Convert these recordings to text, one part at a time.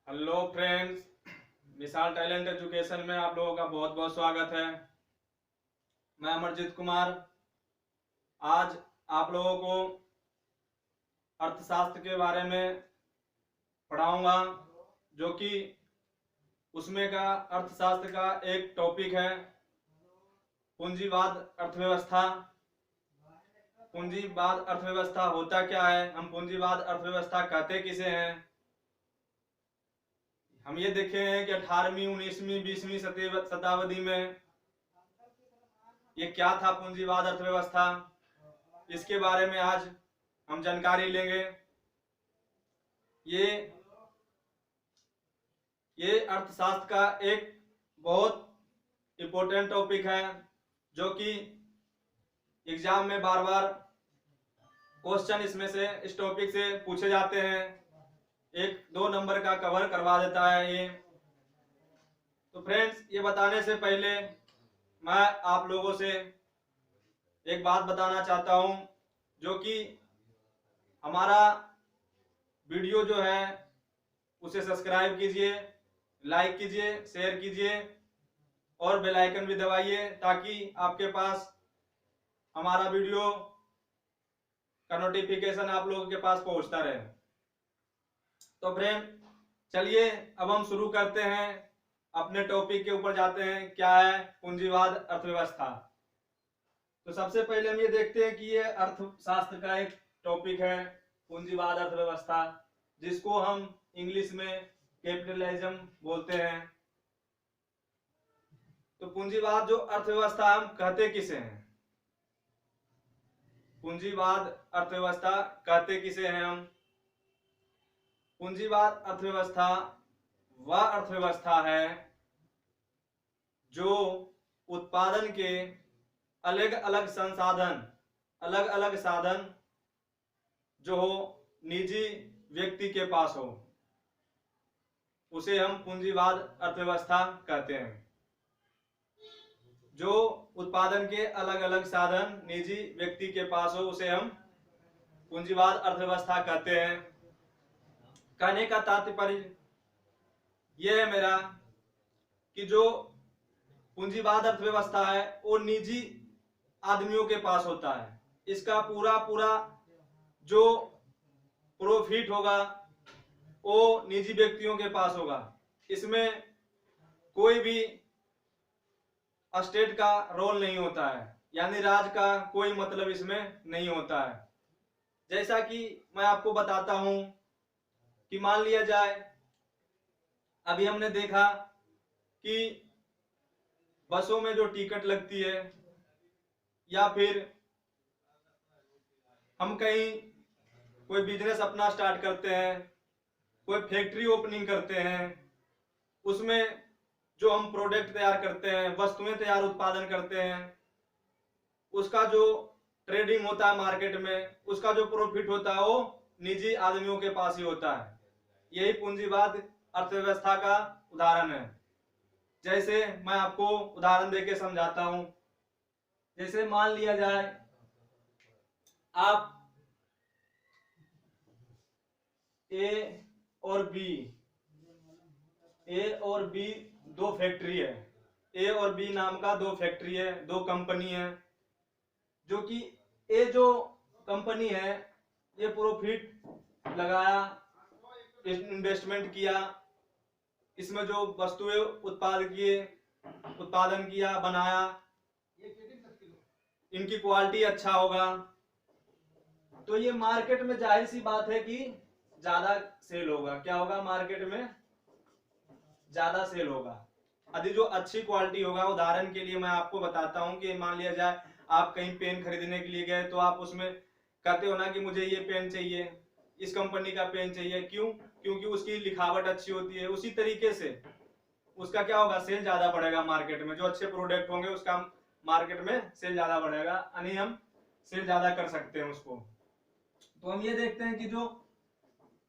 Hello friends, विशाल talent education में आप लोगों का बहुत बहुत स्वागत है। मैं अमरजीत कुमार आज आप लोगों को अर्थशास्त्र के बारे में पढ़ाऊंगा, जो कि उसमें का अर्थशास्त्र का एक टॉपिक है पूंजीवाद अर्थव्यवस्था। पूंजीवाद अर्थव्यवस्था होता क्या है, हम पूंजीवाद अर्थव्यवस्था कहते किसे हैं। हम ये देखे हैं कि 18वीं 19वीं 20वीं शताब्दी में ये क्या था पूंजीवाद अर्थव्यवस्था, इसके बारे में आज हम जानकारी लेंगे। ये अर्थशास्त्र का एक बहुत इम्पोर्टेंट टॉपिक है, जो कि एग्जाम में बार बार क्वेश्चन इसमें से इस टॉपिक से पूछे जाते हैं। 1-2 नंबर का कवर करवा देता है ये। तो फ्रेंड्स, ये बताने से पहले मैं आप लोगों से एक बात बताना चाहता हूं, जो कि हमारा वीडियो जो है उसे सब्सक्राइब कीजिए, लाइक कीजिए, शेयर कीजिए और बेल आइकन भी दबाइए, ताकि आपके पास हमारा वीडियो का नोटिफिकेशन आप लोगों के पास पहुंचता रहे। तो फ्रेंड, चलिए अब हम शुरू करते हैं, अपने टॉपिक के ऊपर जाते हैं, क्या है पूंजीवाद अर्थव्यवस्था। तो सबसे पहले हम ये देखते हैं कि ये अर्थशास्त्र का एक टॉपिक है पूंजीवाद अर्थव्यवस्था, जिसको हम इंग्लिश में कैपिटलिज्म बोलते हैं। तो पूंजीवाद जो अर्थव्यवस्था हम कहते किसे हैं, पूंजीवाद अर्थव्यवस्था कहते किसे हैं हम। पूंजीवाद अर्थव्यवस्था वह अर्थव्यवस्था है जो उत्पादन के अलग अलग साधन जो हो निजी व्यक्ति के पास हो, उसे हम पूंजीवाद अर्थव्यवस्था कहते हैं। जो उत्पादन के अलग अलग साधन निजी व्यक्ति के पास हो, उसे हम पूंजीवाद अर्थव्यवस्था कहते हैं। कहने का तात्पर्य यह है मेरा कि जो पूंजीवाद अर्थव्यवस्था है वो निजी आदमियों के पास होता है। इसका पूरा जो प्रॉफिट होगा वो निजी व्यक्तियों के पास होगा। इसमें कोई भी स्टेट का रोल नहीं होता है, यानी राज्य का कोई मतलब इसमें नहीं होता है। जैसा कि मैं आपको बताता हूं कि मान लिया जाए, अभी हमने देखा कि बसों में जो टिकट लगती है, या फिर हम कहीं कोई बिजनेस अपना स्टार्ट करते हैं, कोई फैक्ट्री ओपनिंग करते हैं, उसमें जो हम प्रोडक्ट तैयार करते हैं, वस्तुएं तैयार उत्पादन करते हैं, उसका जो ट्रेडिंग होता है मार्केट में, उसका जो प्रॉफिट होता है वो निजी आदमियों के पास ही होता है। यही पूंजीवाद अर्थव्यवस्था का उदाहरण है। जैसे मैं आपको उदाहरण देके समझाता हूं। जैसे मान लिया जाए आप ए और बी दो फैक्ट्री है, ए और बी नाम का दो फैक्ट्री है, दो कंपनी है। जो कि ए जो कंपनी है ये प्रॉफिट लगाया, इन्वेस्टमेंट किया, इसमें जो वस्तुएं उत्पादन किया, बनाया, इनकी क्वालिटी अच्छा होगा, तो ये मार्केट में जाहिर सी बात है कि ज्यादा सेल होगा। क्या होगा, मार्केट में ज्यादा सेल होगा यदि जो अच्छी क्वालिटी होगा। उदाहरण के लिए मैं आपको बताता हूं कि मान लिया जाए आप कहीं पेन खरीदने के लिए गए, तो आप उसमें कहते हो ना कि मुझे ये पेन चाहिए, इस कंपनी का पेन चाहिए। क्यों? क्योंकि उसकी लिखावट अच्छी होती है। उसी तरीके से उसका क्या होगा, सेल ज्यादा बढ़ेगा मार्केट में। जो अच्छे प्रोडक्ट होंगे उसका मार्केट में सेल ज्यादा बढ़ेगा, यानी हम सेल ज्यादा कर सकते हैं उसको। तो हम ये देखते हैं कि जो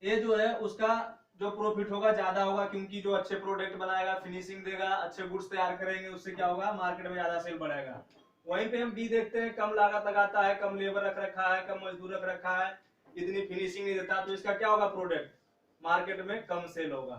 ए जो है उसका जो प्रॉफिट होगा ज्यादा होगा, क्योंकि जो अच्छे प्रोडक्ट बनाएगा, फिनिशिंग देगा, अच्छे गुड्स तैयार करेंगे, उससे क्या होगा, मार्केट में ज्यादा सेल बढ़ेगा। वहीं पे हम बी देखते हैं, कम लागत लगाता है, कम लेबर रख रखा है, कम मजदूर रख रखा है, इतनी फिनिशिंग नहीं देता, तो इसका क्या होगा, प्रोडक्ट मार्केट में कम सेल होगा।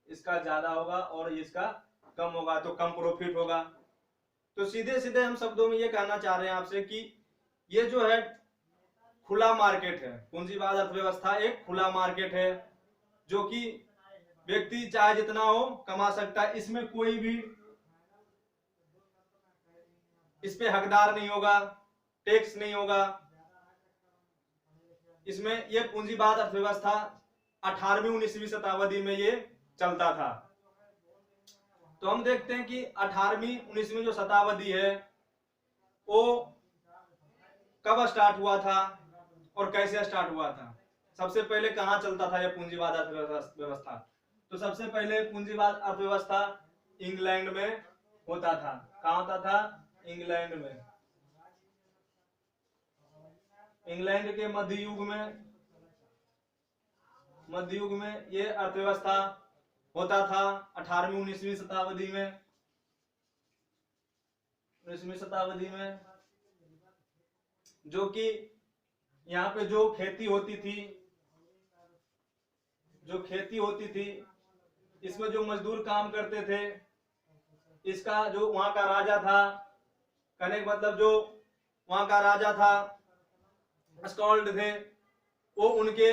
इसका ज्यादा होगा और इसका कम होगा, तो कम प्रॉफिट होगा। तो सीधे सीधे हम शब्दों में ये कहना चाह रहे हैं आपसे कि ये जो है खुला मार्केट है, पूंजीवाद अर्थव्यवस्था एक खुला मार्केट है, जो कि व्यक्ति चाहे जितना हो कमा सकता है। इसमें कोई भी इस पे हकदार नहीं होगा, टैक्स नहीं होगा। इसमें ये पूंजीवाद अर्थव्यवस्था 18वीं 19वीं शताब्दी में ये चलता था। तो हम देखते हैं कि 18वीं 19वीं जो शताब्दी है वो कब स्टार्ट हुआ था और कैसे स्टार्ट हुआ था। सबसे पहले कहाँ चलता था ये पूंजीवाद अर्थव्यवस्था? तो सबसे पहले पूंजीवाद अर्थव्यवस्था इंग्लैंड में होता था। कहाँ होता था? इंग्लैंड में। इंग्लैंड के मध्य युग में ये अर्थव्यवस्था होता था 18वीं 19वीं शताब्दी में। 19वीं शताब्दी में जो कि यहाँ पे जो खेती होती थी इसमें जो मजदूर काम करते थे, इसका जो वहां का राजा था, कहने का मतलब जो वहां का राजा था, स्कॉल्ड थे, वो उनके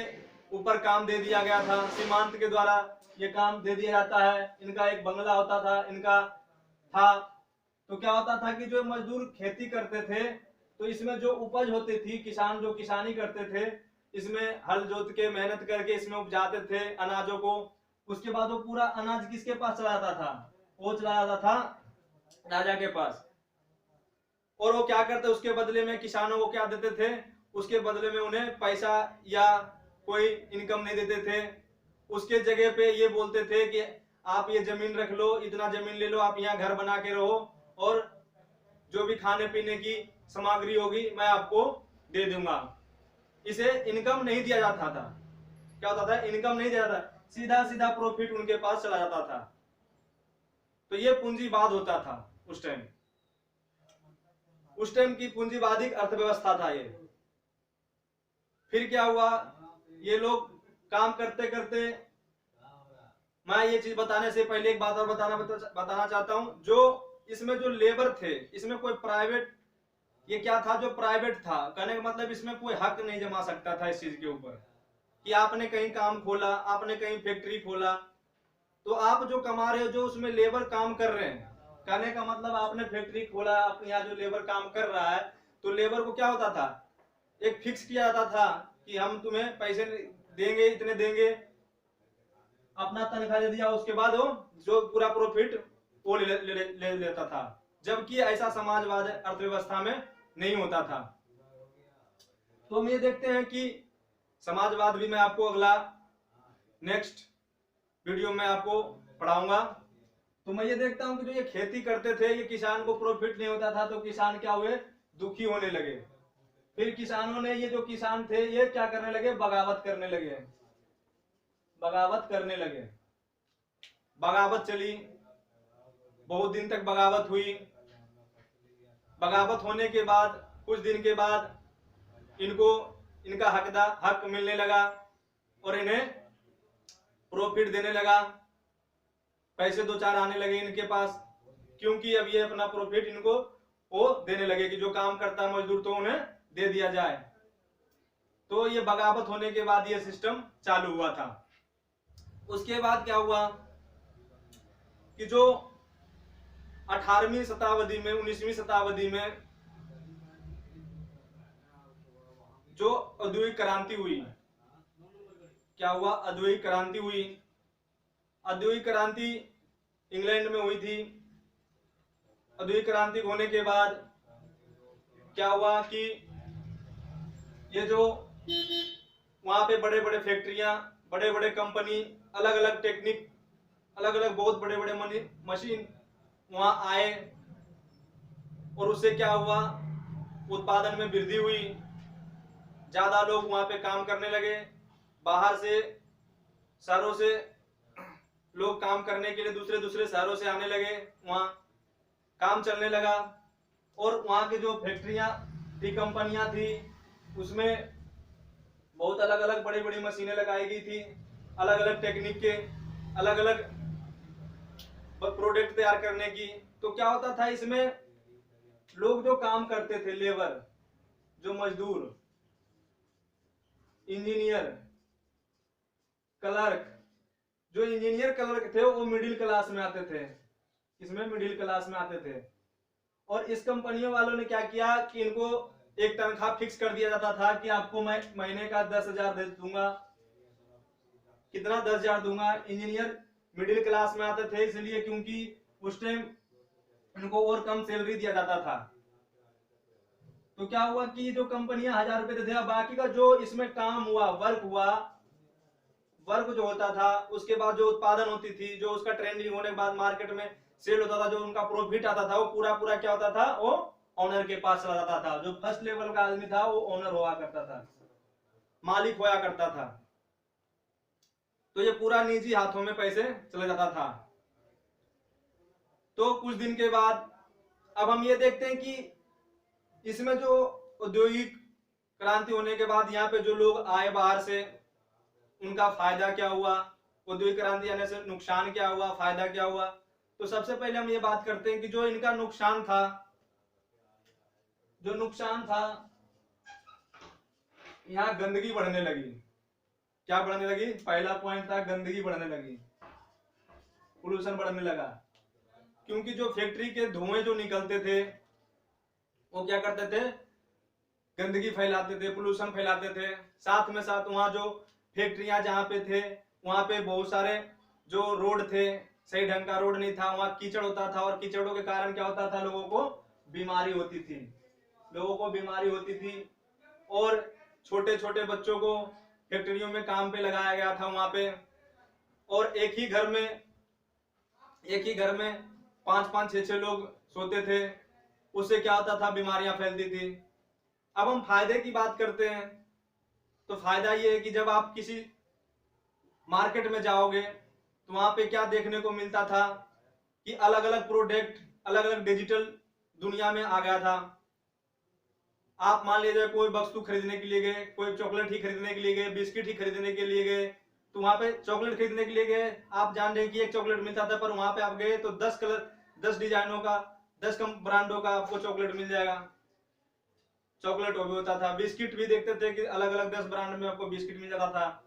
ऊपर काम दे दिया गया था। सीमांत के द्वारा ये काम दे दिया जाता है। इनका एक बंगला होता था, इनका था। तो क्या होता था कि जो मजदूर खेती करते थे तो इसमें जो उपज होती थी, किसान जो किसानी करते थे, इसमें हल जोत के मेहनत करके इसमें उपजाते थे अनाजों को। उसके बाद वो पूरा अनाज किसके पास चला जाता था? वो चला जाता था राजा के पास। और वो क्या करते, उसके बदले में किसानों को क्या देते थे? उसके बदले में उन्हें पैसा या कोई इनकम नहीं देते थे। उसके जगह पे ये बोलते थे कि आप ये जमीन रख लो, इतना जमीन ले लो, आप यहाँ घर बना के रहो और जो भी खाने पीने की सामग्री होगी मैं आपको दे दूंगा। इसे इनकम नहीं दिया जाता था। क्या होता था? इनकम नहीं दिया जाता, सीधा सीधा प्रॉफिट उनके पास चला जाता था। तो ये पूंजीवाद होता था उस टाइम की पूंजीवादी अर्थव्यवस्था था ये। फिर क्या हुआ? ये लोग काम करते करते, मैं ये चीज बताने से पहले एक बात और बताना चाहता हूं। जो इसमें जो लेबर थे, इसमें कोई प्राइवेट, ये क्या था? जो प्राइवेट था, कहने का मतलब इसमें कोई हक नहीं जमा सकता था इस चीज के ऊपर कि आपने कहीं काम खोला, आपने कहीं फैक्ट्री खोला, तो आप जो कमा रहे हो, जो उसमें लेबर काम कर रहे हैं, कहने का मतलब आपने फैक्ट्री खोला, आप यहाँ जो लेबर काम कर रहा है, तो लेबर को क्या होता था? एक फिक्स किया जाता था कि हम तुम्हें पैसे देंगे, इतने देंगे, अपना तनख्वाह दे दिया, उसके बाद वो जो पूरा प्रॉफिट वो ले लेता था। जबकि ऐसा समाजवाद अर्थव्यवस्था में नहीं होता था। तो हम ये देखते हैं कि समाजवाद भी मैं आपको अगला नेक्स्ट वीडियो में आपको पढ़ाऊंगा। तो मैं ये देखता हूं कि जो ये खेती करते थे, ये किसान को प्रॉफिट नहीं होता था, तो किसान क्या हुए? दुखी होने लगे। फिर किसानों ने, ये जो किसान थे, ये क्या करने लगे? बगावत करने लगे। बगावत चली, बहुत दिन तक बगावत हुई। बगावत होने के बाद कुछ दिन के बाद इनको इनका हक मिलने लगा और इन्हें प्रॉफिट देने लगा, पैसे दो चार आने लगे इनके पास, क्योंकि अब ये अपना प्रॉफिट इनको वो देने लगे कि जो काम करता मजदूर तो उन्हें दे दिया जाए। तो ये बगावत होने के बाद ये सिस्टम चालू हुआ था। उसके बाद क्या हुआ कि जो 18वीं शताब्दी में 19वीं शताब्दी में जो औद्योगिक क्रांति हुई, क्या हुआ? औद्योगिक क्रांति हुई। औद्योगिक क्रांति इंग्लैंड में हुई थी। औद्योगिक क्रांति होने के बाद क्या हुआ कि ये जो वहां पे बड़े बड़े फैक्ट्रियां, बड़े बड़े कंपनी, अलग अलग टेक्निक, अलग अलग बहुत बड़े बड़े मशीन वहां आए और उससे क्या हुआ? उत्पादन में वृद्धि हुई, ज्यादा लोग वहां पे काम करने लगे। बाहर से शहरों से लोग काम करने के लिए दूसरे शहरों से आने लगे, वहां काम चलने लगा। और वहां की जो फैक्ट्रियां थी, कंपनियां थी, उसमें बहुत अलग अलग बड़ी बड़ी मशीनें लगाई गई थी, अलग अलग टेक्निक के। अलग अलग प्रोडक्ट तैयार करने की। तो क्या होता था इसमें, लोग जो काम करते थे, लेबर, जो मजदूर, इंजीनियर, क्लर्क, जो इंजीनियर क्लर्क थे वो मिडिल क्लास में आते थे, इसमें मिडिल क्लास में आते थे। और इस कंपनियों वालों ने क्या किया कि इनको एक तनख्वाह फिक्स कर दिया जाता था कि आपको मैं महीने का 10,000 दे दूंगा। कितना? 10,000 दूंगा। इंजीनियर मिडिल क्लास में आते थे इसलिए क्योंकि उस टाइम इनको और कम सैलरी दिया जाता था। तो क्या हुआ कि जो कंपनियां 1,000 रुपए देते थे, बाकी का जो इसमें काम हुआ, वर्क जो होता था, उसके बाद जो उत्पादन होती थी, जो उसका ट्रेंडिंग होने के बाद मार्केट में सेल होता था, जो उनका प्रॉफिट आता था, वो पूरा पूरा क्या होता था, वो ओनर के पास चला जाता था। जो फर्स्ट लेवल का आदमी था वो ओनर हुआ करता था, मालिक होया करता था। तो ये पूरा निजी हाथों में पैसे चले जाता था। तो कुछ दिन के बाद अब हम ये देखते हैं कि इसमें जो औद्योगिक क्रांति होने के बाद यहाँ पे जो लोग आए बाहर से, उनका फायदा क्या हुआ, औद्योगिक क्रांति आने से नुकसान क्या हुआ, फायदा क्या हुआ। तो सबसे पहले हम ये बात करते हैं कि जो इनका नुकसान था, यहाँ गंदगी बढ़ने लगी। क्या बढ़ने लगी? पहला पॉइंट था गंदगी बढ़ने लगी, पोल्यूशन बढ़ने लगा। क्योंकि जो फैक्ट्री के धुएं जो निकलते थे वो क्या करते थे, गंदगी फैलाते थे, पोल्यूशन फैलाते थे। साथ में साथ वहां जो फैक्ट्रियां जहाँ पे थे वहां पे बहुत सारे जो रोड थे, सही ढंग का रोड नहीं था, वहां कीचड़ होता था, और कीचड़ों के कारण क्या होता था, लोगों को बीमारी होती थी। और छोटे छोटे बच्चों को फैक्ट्रियों में काम पे लगाया गया था वहां पे। और एक ही घर में 5-5, 6-6 लोग सोते थे, उससे क्या होता था, बीमारियां फैलती थी। अब हम फायदे की बात करते हैं। तो फायदा ये है कि जब आप किसी मार्केट में जाओगे तो वहां पे क्या देखने को मिलता था कि अलग अलग प्रोडक्ट, अलग अलग डिजिटल दुनिया में आ गया था। आप मान लीजिए कोई वस्तु खरीदने के लिए गए, कोई चॉकलेट ही खरीदने के लिए गए, बिस्किट ही खरीदने के लिए गए, तो वहां पे चॉकलेट खरीदने के लिए गए, आप जान रहे हैं कि एक चॉकलेट मिलता था, पर वहां पे आप गए तो 10 कलर, 10 डिजाइनों का, 10 ब्रांडों का आपको चॉकलेट मिल जाएगा। चॉकलेट वो भी होता था, बिस्किट भी देखते थे कि अलग अलग 10 ब्रांड में आपको बिस्किट मिल जाता था।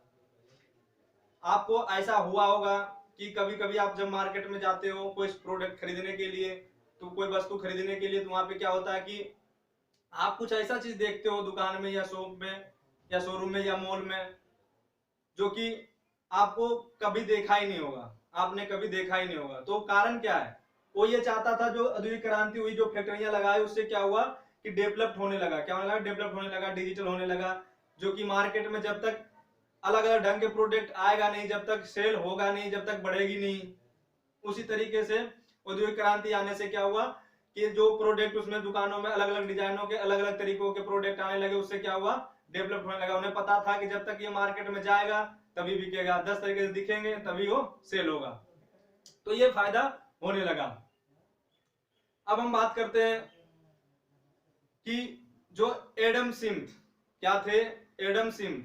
आपको ऐसा हुआ होगा कि कभी कभी आप जब मार्केट में जाते हो कोई प्रोडक्ट खरीदने के लिए, तो कोई वस्तु खरीदने के लिए, तो वहां पे क्या होता है कि आप कुछ ऐसा चीज देखते हो दुकान में या शॉप में या शोरूम में या मॉल में, जो कि आपको कभी देखा ही नहीं होगा, आपने कभी देखा ही नहीं होगा। तो कारण क्या है? वो ये चाहता था, जो औद्योगिक क्रांति हुई, जो फैक्ट्रियां लगाई, उससे क्या हुआ कि डेवलप्ड होने लगा। क्या होने लगा? डेवलप्ड होने लगा, डिजिटल होने लगा। जो कि मार्केट में जब तक अलग अलग ढंग के प्रोडक्ट आएगा नहीं, जब तक सेल होगा नहीं, जब तक बढ़ेगी नहीं, उसी तरीके से औद्योगिक क्रांति आने से क्या हुआ कि जो प्रोडक्ट उसमें दुकानों में अलग अलग डिजाइनों के, अलग अलग तरीकों के प्रोडक्ट आने लगे, उससे क्या हुआ, डेवलप होने लगा। उन्हें पता था कि जब तक ये मार्केट में जाएगा तभी बिकेगा, 10 तरीके से दिखेंगे तभी वो सेल होगा। तो ये फायदा होने लगा। अब हम बात करते हैं कि जो एडम स्मिथ क्या थे। एडम स्मिथ,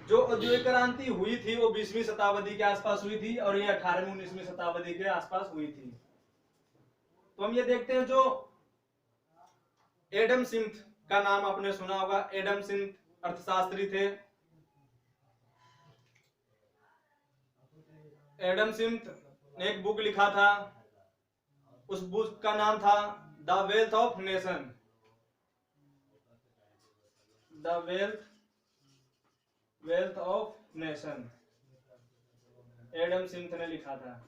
जो औद्योगिक क्रांति हुई थी वो 20वीं शताब्दी के आसपास हुई थी, और ये 18वीं 19वीं शताब्दी के आसपास हुई थी। तो हम ये देखते हैं, जो एडम स्मिथ का नाम आपने सुना होगा। एडम स्मिथ अर्थशास्त्री थे। एडम स्मिथ ने एक बुक लिखा था, उस बुक का नाम था the wealth of nation. The wealth of nation Adam Smith ने लिखा था।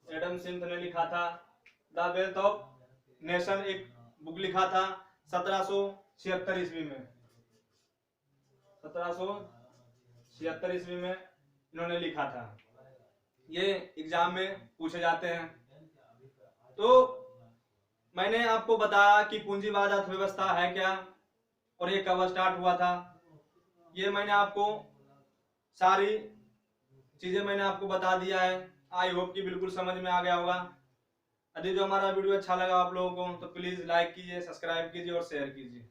एडम स्मिथ ने लिखा था द वेल्थ ऑफ नेशन, एक बुक लिखा था 1776 ईस्वी में। 1776 ईस्वी में इन्होंने लिखा था। ये एग्जाम में पूछे जाते हैं। तो मैंने आपको बताया कि पूंजीवाद अर्थव्यवस्था है क्या, और ये कब स्टार्ट हुआ था। ये मैंने आपको सारी चीजें मैंने आपको बता दिया है। आई होप कि बिल्कुल समझ में आ गया होगा। यदि जो हमारा वीडियो अच्छा लगा आप लोगों को, तो प्लीज लाइक कीजिए, सब्सक्राइब कीजिए और शेयर कीजिए।